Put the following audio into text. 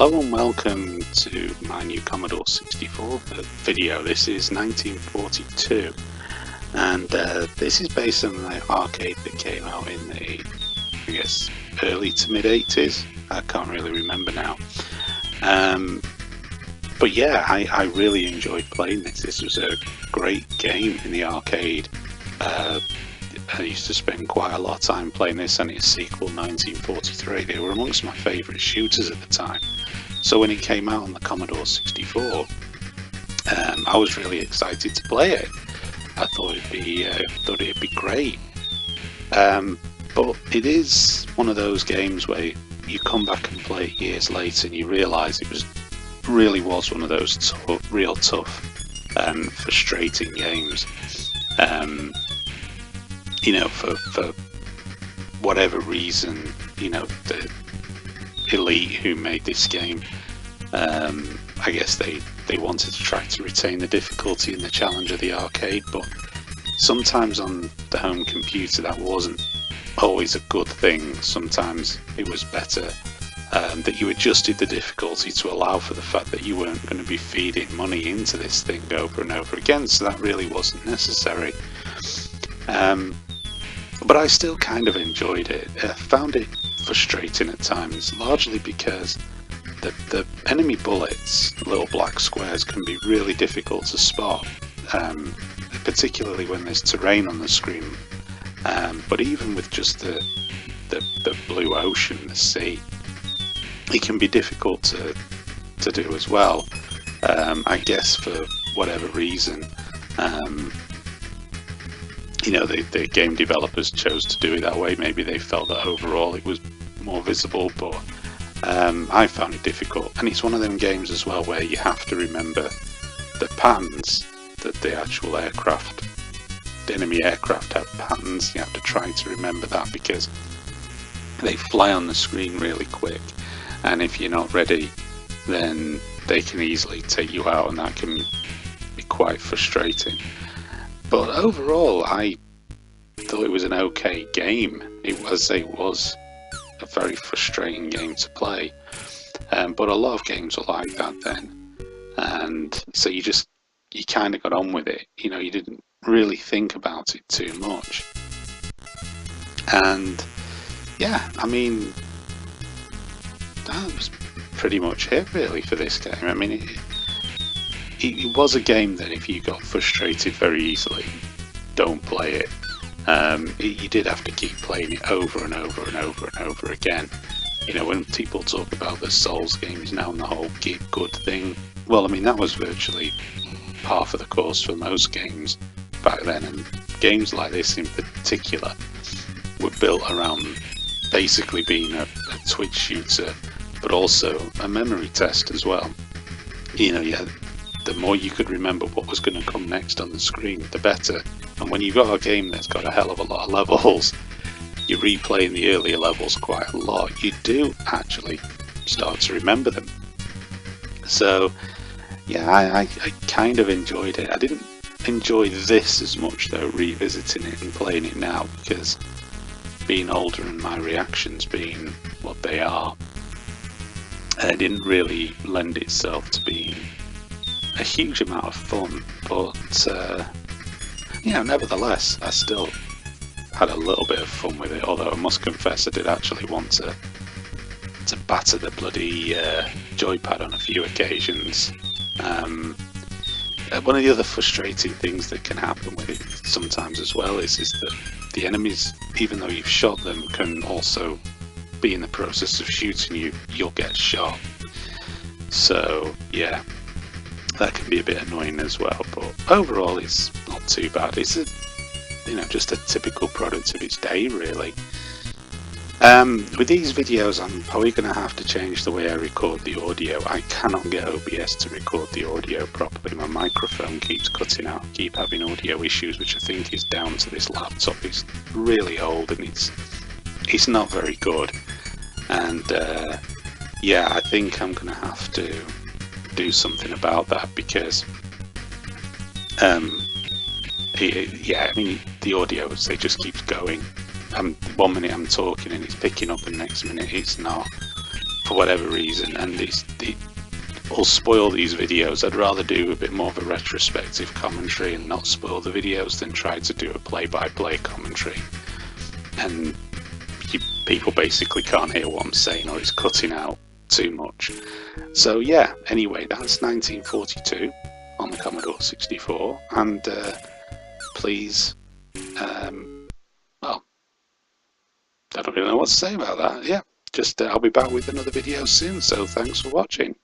Hello and welcome to my new Commodore 64 video. This is 1942 and this is based on the arcade that came out in the, I guess, early to mid 80s. I can't really remember now. But yeah, I really enjoyed playing this. This was a great game in the arcade. I used to spend quite a lot of time playing this and its sequel 1943. They were amongst my favourite shooters at the time. So when it came out on the Commodore 64, I was really excited to play it. I thought it'd be great. But it is one of those games where you come back and play it years later and you realise it really was one of those real tough and frustrating games. You know, for whatever reason, you know, the elite who made this game, I guess they wanted to try to retain the difficulty and the challenge of the arcade, but sometimes on the home computer that wasn't always a good thing. Sometimes it was better that you adjusted the difficulty to allow for the fact that you weren't going to be feeding money into this thing over and over again, so that really wasn't necessary. But I still kind of enjoyed it. I found it frustrating at times, largely because the enemy bullets, little black squares, can be really difficult to spot, particularly when there's terrain on the screen. But even with just the blue ocean, the sea, it can be difficult to do as well. I guess for whatever reason. You know, the game developers chose to do it that way. Maybe they felt that overall it was more visible, but I found it difficult. And it's one of them games as well where you have to remember the patterns that the actual aircraft, the enemy aircraft, have patterns. You have to try to remember that because they fly on the screen really quick, and if you're not ready, then they can easily take you out, and that can be quite frustrating. But overall, I thought it was an okay game. It was a very frustrating game to play, but a lot of games were like that then, and so you kind of got on with it. You know, you didn't really think about it too much. And yeah, I mean, that was pretty much it really for this game. I mean, it was a game that if you got frustrated very easily, don't play it. You did have to keep playing it over and over and over and over again. You know, when people talk about the Souls games now and the whole get good thing, well, I mean, that was virtually half of the course for most games back then, and games like this in particular were built around basically being a twitch shooter, but also a memory test as well. You know, yeah. The more you could remember what was going to come next on the screen, the better. And when you've got a game that's got a hell of a lot of levels, you're replaying the earlier levels quite a lot, you do actually start to remember them. So yeah, I kind of enjoyed it. I didn't enjoy this as much though, revisiting it and playing it now, because being older and my reactions being what they are, it didn't really lend itself to being a huge amount of fun. But you know, nevertheless, I still had a little bit of fun with it, although I must confess I did actually want to batter the bloody joypad on a few occasions. One of the other frustrating things that can happen with it sometimes as well is that the enemies, even though you've shot them, can also be in the process of shooting you. You'll get shot. So yeah, that can be a bit annoying as well, but overall it's not too bad. It's just a typical product of its day really. With these videos I'm probably going to have to change the way I record the audio. I cannot get OBS to record the audio properly. My microphone keeps cutting out, I keep having audio issues, which I think is down to this laptop. It's really old and it's not very good, and yeah, I think I'm going to have to do something about that, because yeah, I mean, the audio, it just keeps going. 1 minute I'm talking and it's picking up and next minute it's not. for whatever reason, and it will spoil these videos. I'd rather do a bit more of a retrospective commentary and not spoil the videos than try to do a play-by-play commentary. And people basically can't hear what I'm saying, or it's cutting out too much. So yeah, anyway, that's 1942 on the Commodore 64, and please, well, I don't really know what to say about that. Yeah, just I'll be back with another video soon, so thanks for watching.